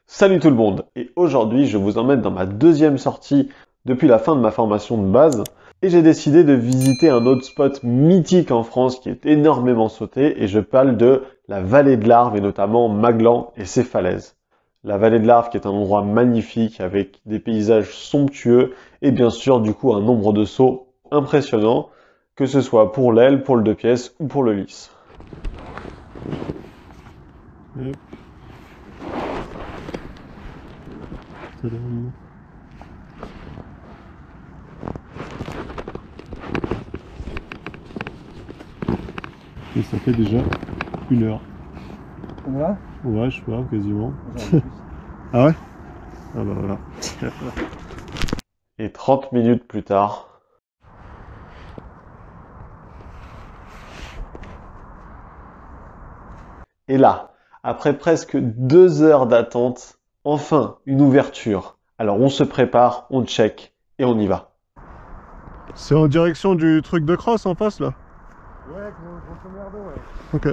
Salut tout le monde, et aujourd'hui je vous emmène dans ma deuxième sortie depuis la fin de ma formation de base et j'ai décidé de visiter un autre spot mythique en France qui est énormément sauté et je parle de la vallée de l'Arve et notamment Maglan et ses falaises. La vallée de l'Arve qui est un endroit magnifique avec des paysages somptueux et bien sûr du coup un nombre de sauts impressionnant que ce soit pour l'aile, pour le 2 pièces ou pour le lisse. Yep. Tadam. Et ça fait déjà 1 heure. On va? Ouais, je sais pas, quasiment. Ah ouais? Ah bah voilà. Et 30 minutes plus tard. Et là, après presque 2 heures d'attente, enfin une ouverture. Alors on se prépare, on check et on y va. C'est en direction du truc de cross en face là? Ouais, grosso merdo, ouais. Ok.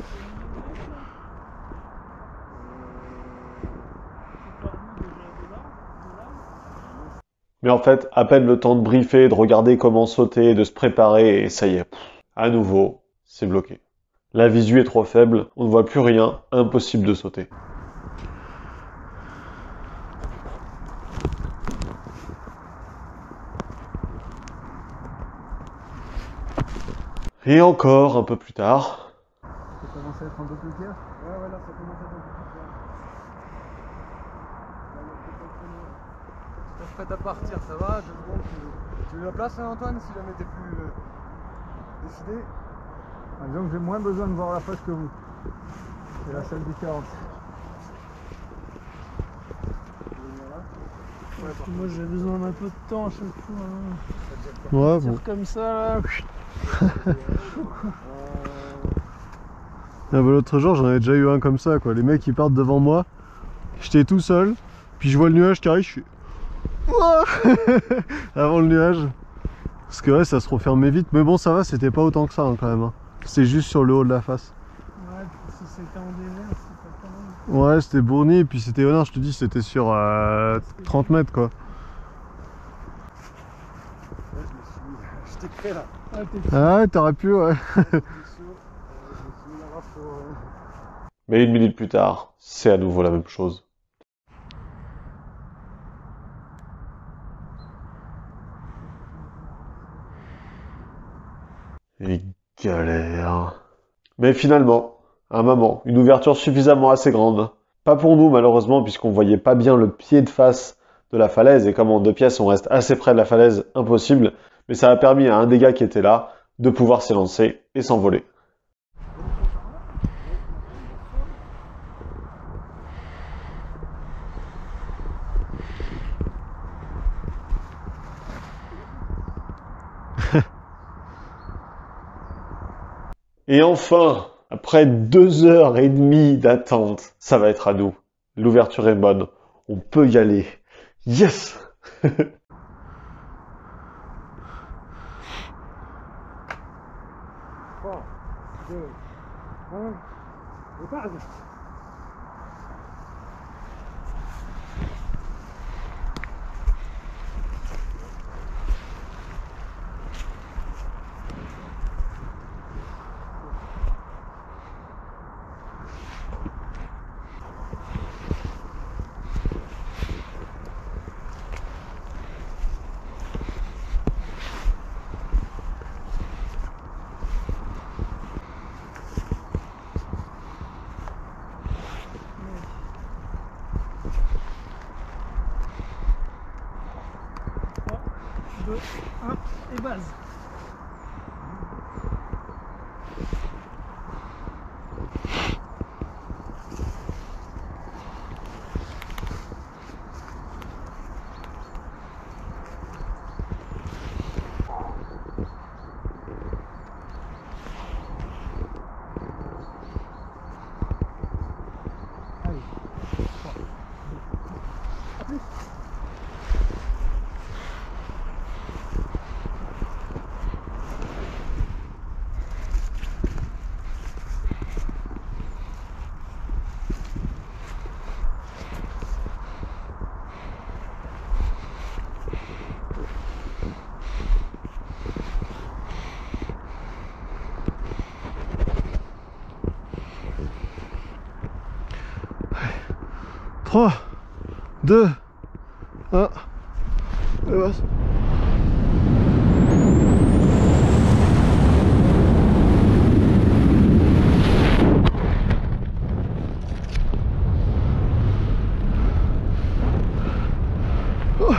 Mais en fait, à peine le temps de briefer, de regarder comment sauter, de se préparer, et ça y est, à nouveau, c'est bloqué. La visu est trop faible, on ne voit plus rien, impossible de sauter. Et encore un peu plus tard. Ça commence à être un peu plus clair? Ouais, là, ça commence à être un peu plus clair. Je suis prêt à partir, ça va? 2 secondes, tu veux la place, hein, Antoine, si jamais t'es plus décidé? Par exemple, j'ai moins besoin de voir la face que vous. C'est la seule différence. Ouais, moi j'ai besoin d'un peu de temps à chaque fois. Hein. Ouais, bon. Comme ça là. Ah bah, l'autre jour j'en avais déjà eu un comme ça quoi, les mecs ils partent devant moi, j'étais tout seul, puis je vois le nuage qui arrive, je suis avant le nuage, parce que ouais ça se refermait vite, mais bon ça va, c'était pas autant que ça hein, quand même, hein. C'était juste sur le haut de la face. Ouais, puis si c'était en désert, c'était pas mal. Ouais c'était Bourny, et puis c'était, non je te dis c'était sur 30 mètres quoi. J'étais prêt là. Ah ouais t'aurais pu ouais. Mais 1 minute plus tard, c'est à nouveau la même chose. Et galère. Mais finalement, un moment, une ouverture suffisamment assez grande. Pas pour nous malheureusement puisqu'on voyait pas bien le pied de face de la falaise et comme en 2 pièces on reste assez près de la falaise, impossible. Mais ça a permis à un des gars qui était là de pouvoir s'élancer et s'envoler. Et enfin, après 2 heures et demie d'attente, ça va être à nous. L'ouverture est bonne. On peut y aller. Yes! 3, 2, 1, départ! Et base. 3, 2, 1. Et voilà. Oh,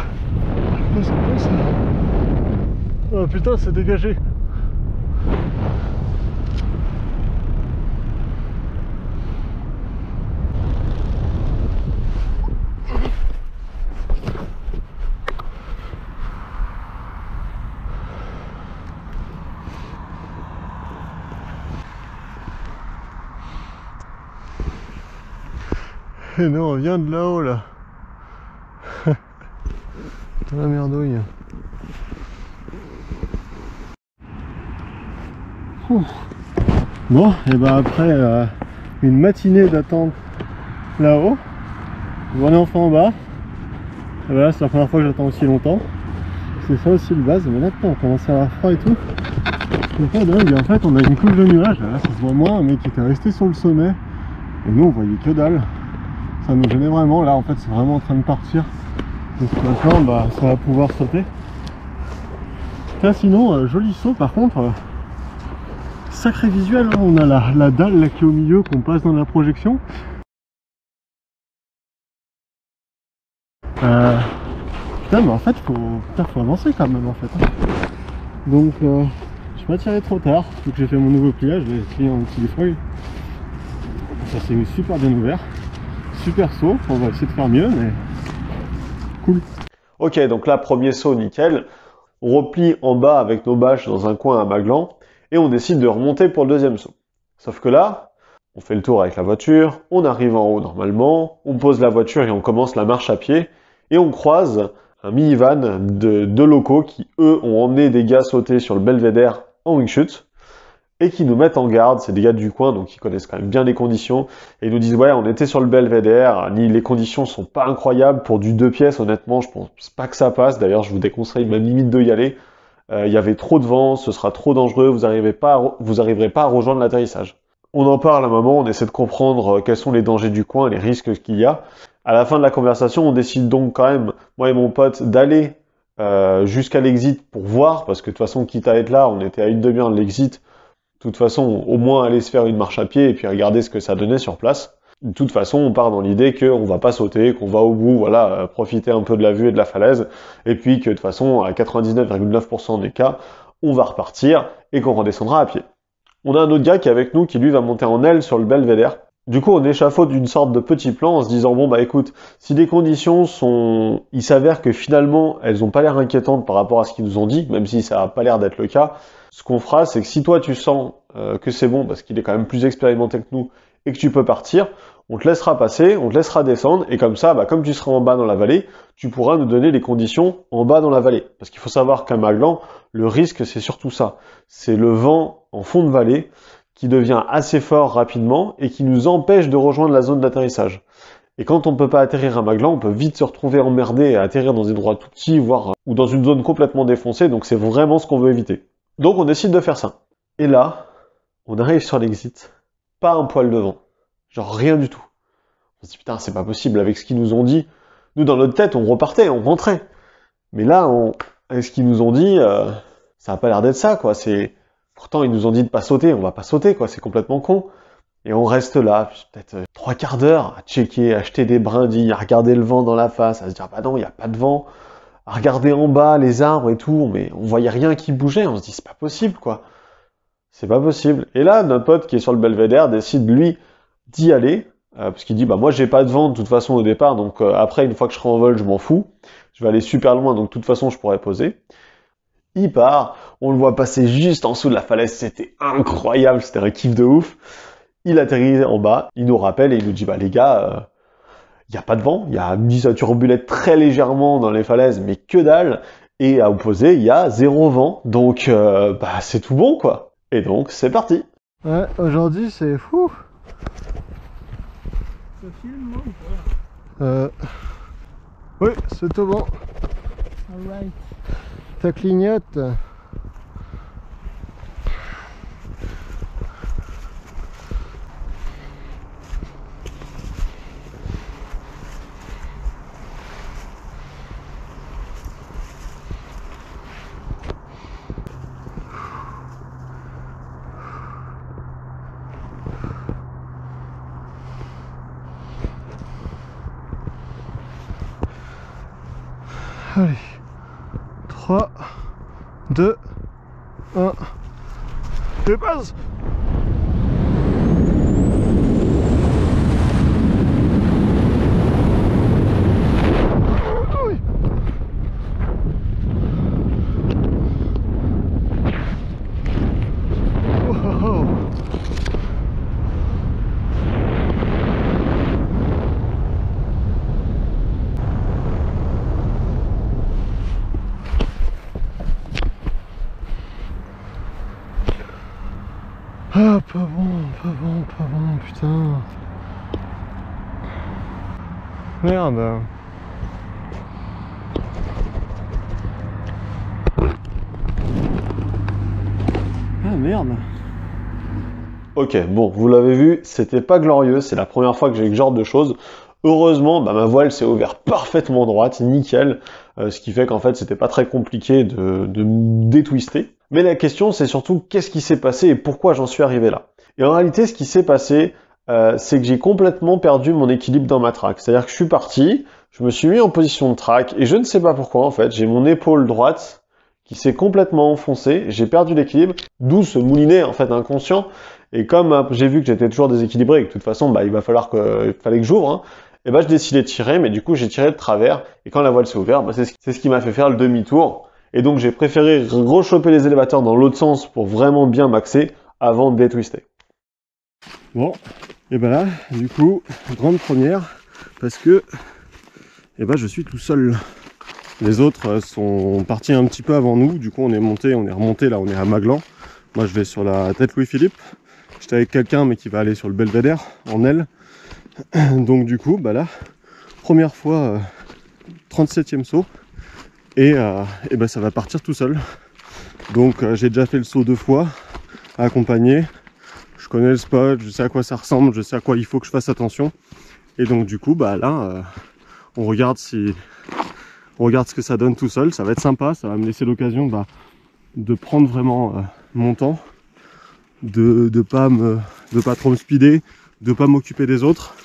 c'est bon ça. Oh putain, c'est dégagé. Et non, on vient de là-haut là. Dans la merdouille. Bon, et ben après une matinée d'attente là-haut, on est enfin en bas. Et ben là, c'est la première fois que j'attends aussi longtemps. C'est ça aussi le base, mais là on commence à avoir froid et tout. C'est pas dingue, en fait on a une couche de nuages, là ça se voit moins, un mec qui était resté sur le sommet. Et nous on voyait que dalle. Ça nous gênait vraiment, là en fait c'est vraiment en train de partir. Donc maintenant bah, ça va pouvoir sauter. Là sinon, joli saut par contre. Sacré visuel, hein. On a la dalle là, qui est au milieu qu'on passe dans la projection. Putain mais en fait faut avancer quand même en fait. Hein. Donc je suis pas tiré trop tard, donc j'ai fait mon nouveau pliage, je l'ai plié en outil des feuilles. Ça s'est super bien ouvert. Super saut, on va essayer de faire mieux mais cool. Ok, donc là premier saut nickel. On replie en bas avec nos bâches dans un coin à Maglan et on décide de remonter pour le deuxième saut. Sauf que là, on fait le tour avec la voiture, on arrive en haut normalement, on pose la voiture et on commence la marche à pied et on croise un minivan de deux locaux qui eux ont emmené des gars sauter sur le belvédère en wingchut et qui nous mettent en garde. C'est des gars du coin donc ils connaissent quand même bien les conditions et ils nous disent ouais on était sur le belvédère, les conditions sont pas incroyables pour du 2 pièces, honnêtement je pense pas que ça passe, d'ailleurs je vous déconseille même limite de y aller. Il y avait trop de vent, ce sera trop dangereux, vous arriverez pas à rejoindre l'atterrissage. On en parle à un moment, on essaie de comprendre quels sont les dangers du coin, les risques qu'il y a. À la fin de la conversation, on décide donc quand même, moi et mon pote, d'aller jusqu'à l'exit pour voir, parce que de toute façon, quitte à être là, on était à une demi-heure de l'exit. De toute façon, au moins aller se faire une marche à pied et puis regarder ce que ça donnait sur place. De toute façon, on part dans l'idée qu'on va pas sauter, qu'on va au bout, voilà, profiter un peu de la vue et de la falaise, et puis que de toute façon, à 99,9% des cas, on va repartir et qu'on redescendra à pied. On a un autre gars qui est avec nous, qui lui va monter en aile sur le belvédère. Du coup, on échafaude une sorte de petit plan en se disant, bon bah écoute, si les conditions sont... Il s'avère que finalement, elles ont pas l'air inquiétantes par rapport à ce qu'ils nous ont dit, même si ça a pas l'air d'être le cas, ce qu'on fera, c'est que si toi tu sens que c'est bon, parce qu'il est quand même plus expérimenté que nous, et que tu peux partir, on te laissera passer, on te laissera descendre, et comme ça, bah, comme tu seras en bas dans la vallée, tu pourras nous donner les conditions en bas dans la vallée. Parce qu'il faut savoir qu'à Maglan, le risque, c'est surtout ça. C'est le vent en fond de vallée qui devient assez fort rapidement et qui nous empêche de rejoindre la zone d'atterrissage. Et quand on ne peut pas atterrir à Maglan, on peut vite se retrouver emmerdé et atterrir dans des endroits tout petits, voire ou dans une zone complètement défoncée, donc c'est vraiment ce qu'on veut éviter. Donc on décide de faire ça. Et là, on arrive sur l'exit, pas un poil de vent. Genre rien du tout. On se dit putain c'est pas possible avec ce qu'ils nous ont dit. Nous dans notre tête on repartait, on rentrait. Mais là avec ce qu'ils nous ont dit, ça a pas l'air d'être ça quoi. Pourtant ils nous ont dit de pas sauter, on va pas sauter quoi, c'est complètement con. Et on reste là, peut-être 3 quarts d'heure à checker, à acheter des brindilles, à regarder le vent dans la face, à se dire bah non il y a pas de vent, à regarder en bas les arbres et tout, mais on voyait rien qui bougeait, on se dit c'est pas possible quoi. C'est pas possible. Et là notre pote qui est sur le belvédère décide lui d'y aller, parce qu'il dit bah moi j'ai pas de vent de toute façon au départ, donc après une fois que je serai en vol je m'en fous, je vais aller super loin donc de toute façon je pourrais poser. Il part, on le voit passer juste en dessous de la falaise, c'était incroyable, c'était un kiff de ouf. Il atterrit en bas, il nous rappelle et il nous dit bah les gars, y a pas de vent, il y a ça turbulette très légèrement dans les falaises mais que dalle, et à opposer il y a 0 vent, donc bah c'est tout bon quoi. Et donc c'est parti. Ouais, aujourd'hui c'est fou. Ça filme moi ou pas? Oui, c'est tout bon. Alright. Ça clignote. Allez. 3, 2, 1. Et base. Ah, pas bon, putain. Merde. Ah, merde. Ok, bon, vous l'avez vu, c'était pas glorieux, c'est la première fois que j'ai ce genre de choses. Heureusement, ma voile s'est ouverte parfaitement droite, nickel, ce qui fait qu'en fait, c'était pas très compliqué de me détwister. Mais la question, c'est surtout qu'est-ce qui s'est passé et pourquoi j'en suis arrivé là. Et en réalité, ce qui s'est passé, c'est que j'ai complètement perdu mon équilibre dans ma track. C'est-à-dire que je suis parti, je me suis mis en position de track, et je ne sais pas pourquoi, en fait, j'ai mon épaule droite qui s'est complètement enfoncée, j'ai perdu l'équilibre, d'où ce moulinet, en fait, inconscient. Et comme j'ai vu que j'étais toujours déséquilibré, et que de toute façon, il fallait que j'ouvre, hein, et je décidais de tirer, mais du coup, j'ai tiré de travers, et quand la voile s'est ouverte, c'est ce qui m'a fait faire le demi-tour. Et donc, j'ai préféré rechoper les élévateurs dans l'autre sens pour vraiment bien maxer avant de détwister. Bon, et ben là, du coup, grande première, parce que je suis tout seul. Les autres sont partis un petit peu avant nous, du coup on est remonté là, on est à Maglan. Moi je vais sur la tête Louis-Philippe. J'étais avec quelqu'un mais qui va aller sur le Belvédère en aile. Donc du coup, là, première fois, 37e saut, et ça va partir tout seul. Donc j'ai déjà fait le saut 2 fois, accompagné. Je connais le spot, je sais à quoi ça ressemble, je sais à quoi il faut que je fasse attention. Et donc du coup, là, on regarde ce que ça donne tout seul. Ça va être sympa, ça va me laisser l'occasion de prendre vraiment mon temps, de pas trop me speeder, de pas m'occuper des autres.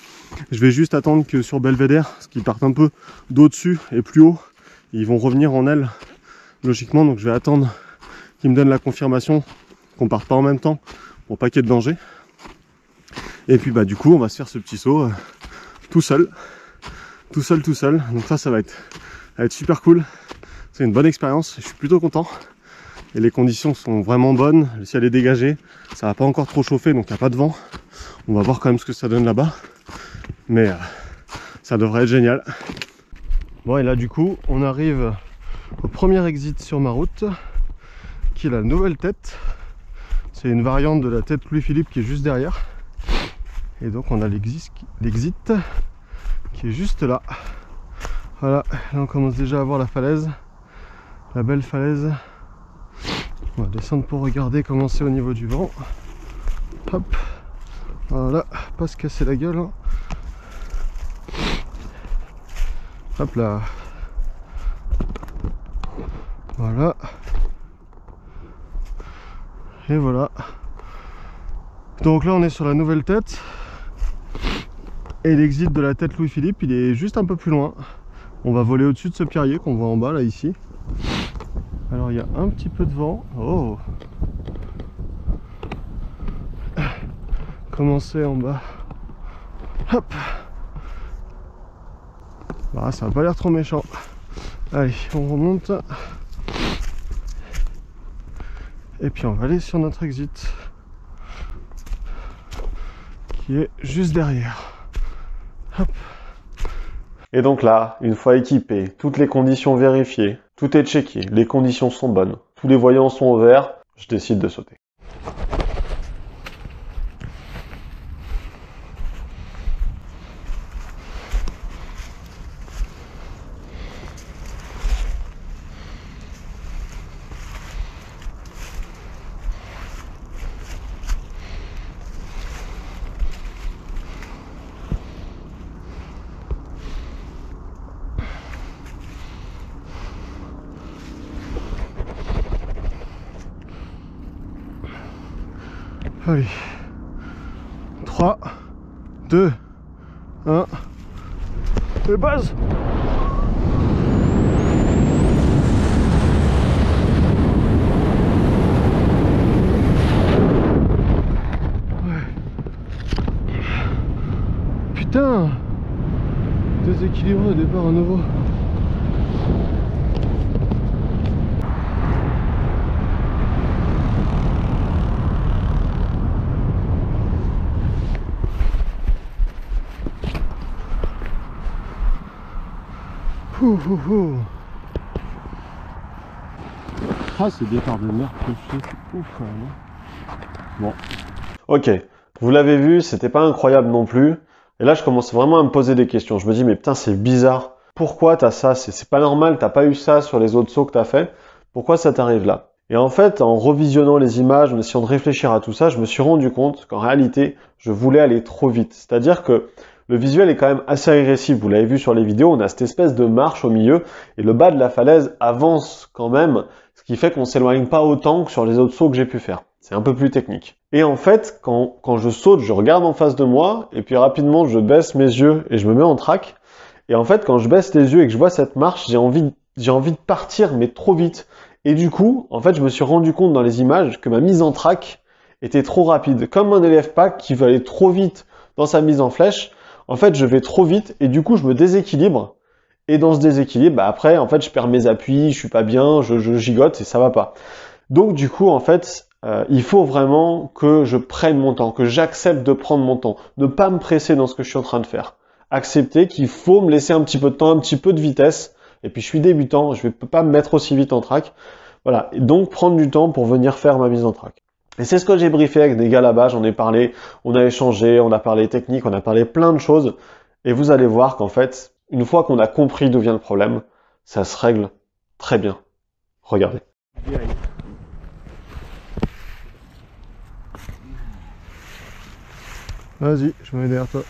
Je vais juste attendre que sur Belvédère, parce qu'ils partent un peu d'au-dessus et plus haut, ils vont revenir en aile logiquement, donc je vais attendre qu'ils me donnent la confirmation qu'on parte pas en même temps pour pas qu'il y ait de danger. Et puis du coup on va se faire ce petit saut tout seul. Donc ça va être super cool. C'est une bonne expérience, je suis plutôt content. Et les conditions sont vraiment bonnes, le ciel est dégagé, ça va pas encore trop chauffer donc il n'y a pas de vent. On va voir quand même ce que ça donne là-bas. Mais ça devrait être génial. Bon, et là du coup on arrive au premier exit sur ma route, qui est la nouvelle tête. C'est une variante de la tête Louis-Philippe qui est juste derrière. Et donc on a l'exit qui est juste là. Voilà, là on commence déjà à voir la falaise, la belle falaise. On va descendre pour regarder comment c'est au niveau du vent. Hop, voilà, pas se casser la gueule, hein. Hop là. Voilà. Et voilà. Donc là on est sur la nouvelle tête. Et l'exit de la tête Louis-Philippe, il est juste un peu plus loin. On va voler au-dessus de ce pierrier qu'on voit en bas là ici. Alors il y a un petit peu de vent. Oh, commencer en bas. Hop. Ça va pas l'air trop méchant. Allez, on remonte. Et puis on va aller sur notre exit, qui est juste derrière. Hop. Et donc là, une fois équipé, toutes les conditions vérifiées, tout est checké, les conditions sont bonnes, tous les voyants sont au vert, je décide de sauter. Allez, 3, 2, 1, et base. déséquilibré au départ à nouveau. Ah, c'est départ de merde que je fais, c'est ouf quand même. Bon. Ok, vous l'avez vu, c'était pas incroyable non plus. Et là, je commence vraiment à me poser des questions. Je me dis, mais putain, c'est bizarre. Pourquoi t'as ça? C'est pas normal, t'as pas eu ça sur les autres sauts que t'as fait. Pourquoi ça t'arrive là? Et en fait, en revisionnant les images, en essayant de réfléchir à tout ça, je me suis rendu compte qu'en réalité, je voulais aller trop vite. C'est-à-dire que le visuel est quand même assez agressif. Vous l'avez vu sur les vidéos, on a cette espèce de marche au milieu et le bas de la falaise avance quand même, ce qui fait qu'on s'éloigne pas autant que sur les autres sauts que j'ai pu faire. C'est un peu plus technique. Et en fait, quand je saute, je regarde en face de moi et puis rapidement, je baisse mes yeux et je me mets en track. Et en fait, quand je baisse les yeux et que je vois cette marche, j'ai envie de partir, mais trop vite. Et du coup, en fait, je me suis rendu compte dans les images que ma mise en track était trop rapide. Comme un élève pack qui veut aller trop vite dans sa mise en flèche, en fait, je vais trop vite et du coup, je me déséquilibre. Et dans ce déséquilibre, bah après, en fait, je perds mes appuis, je suis pas bien, je gigote et ça va pas. Donc, du coup, en fait, il faut vraiment que je prenne mon temps, que j'accepte de prendre mon temps, ne pas me presser dans ce que je suis en train de faire. Accepter qu'il faut me laisser un petit peu de temps, un petit peu de vitesse. Et puis, je suis débutant, je ne vais pas me mettre aussi vite en track. Voilà. Et donc, prendre du temps pour venir faire ma mise en track. Et c'est ce que j'ai briefé avec des gars là-bas, j'en ai parlé, on a échangé, on a parlé technique, on a parlé plein de choses. Et vous allez voir qu'en fait, une fois qu'on a compris d'où vient le problème, ça se règle très bien. Regardez. Vas-y, je me mets derrière toi.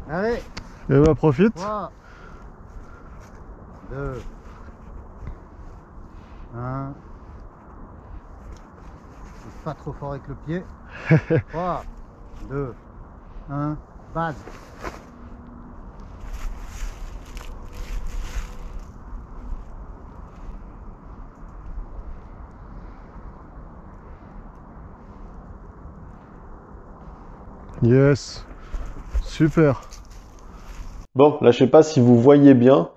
Allez, Et bah profite. 3, 2, 1. Pas trop fort avec le pied. 3, 2, 1, base. Yes. Super. Bon, là, je sais pas si vous voyez bien,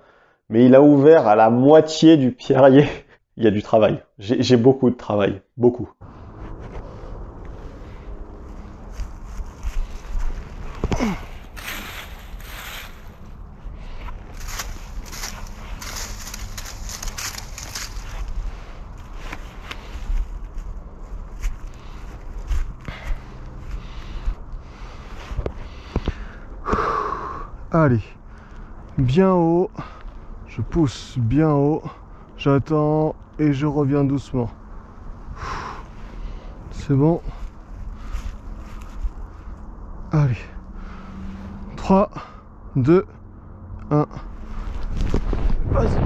mais il a ouvert à la moitié du pierrier. Il y a du travail. J'ai beaucoup de travail. Beaucoup. Allez. Bien haut. Je pousse bien haut. J'attends et je reviens doucement. C'est bon. Allez. 3, 2, 1. Vas-y.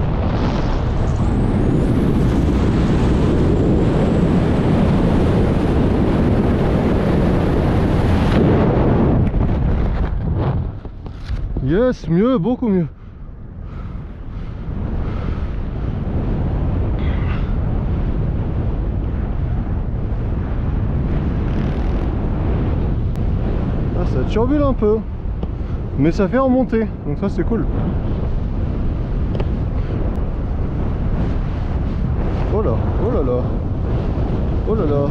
Yes, mieux, beaucoup mieux. Ah, ça turbule un peu, mais ça fait remonter, donc ça c'est cool. Oh là, oh là là, oh là là.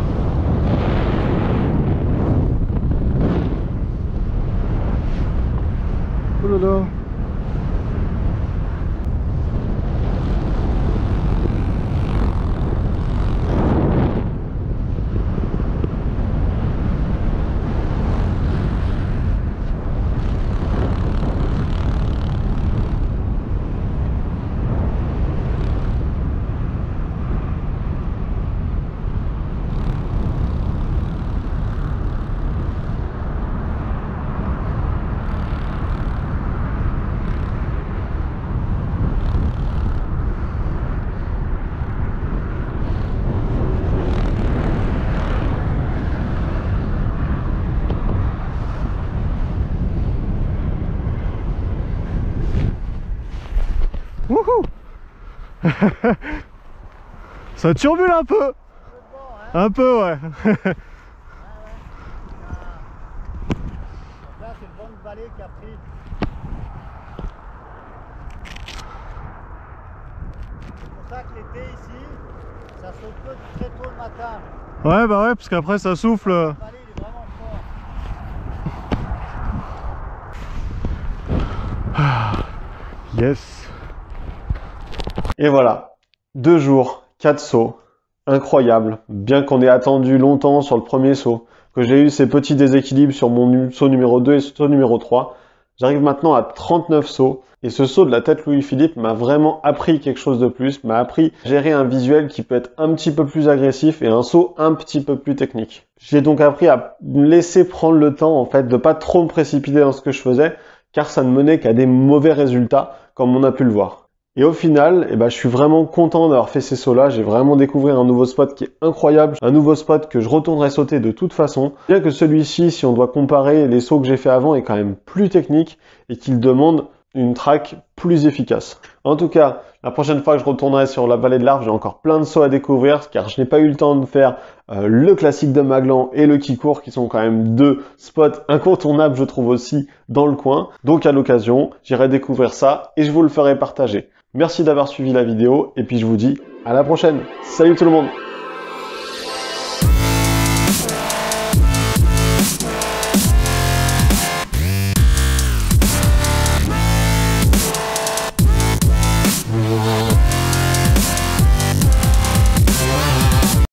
Oh là là. Wouhou. Ça turbule un peu. Un peu, ouais. Là, c'est le vent de vallée qui a pris. C'est pour ça que l'été ici, ça saute que très tôt le matin. Ouais, bah ouais, parce qu'après ça souffle. Le vallée, il est vraiment fort. Yes. Et voilà, 2 jours, 4 sauts, incroyable, bien qu'on ait attendu longtemps sur le premier saut, que j'ai eu ces petits déséquilibres sur mon saut numéro 2 et saut numéro 3, j'arrive maintenant à 39 sauts, et ce saut de la tête Louis-Philippe m'a vraiment appris quelque chose de plus, m'a appris à gérer un visuel qui peut être un petit peu plus agressif et un saut un petit peu plus technique. J'ai donc appris à me laisser prendre le temps, en fait, de pas trop me précipiter dans ce que je faisais, car ça ne menait qu'à des mauvais résultats, comme on a pu le voir. Et au final, je suis vraiment content d'avoir fait ces sauts-là. J'ai vraiment découvert un nouveau spot qui est incroyable, un nouveau spot que je retournerai sauter de toute façon. Bien que celui-ci, si on doit comparer les sauts que j'ai fait avant, est quand même plus technique et qu'il demande une track plus efficace. En tout cas, la prochaine fois que je retournerai sur la vallée de l'Arve, j'ai encore plein de sauts à découvrir, car je n'ai pas eu le temps de faire le classique de Maglan et le Kikour, qui sont quand même 2 spots incontournables, je trouve aussi, dans le coin. Donc à l'occasion, j'irai découvrir ça et je vous le ferai partager. Merci d'avoir suivi la vidéo, et puis je vous dis à la prochaine. Salut tout le monde!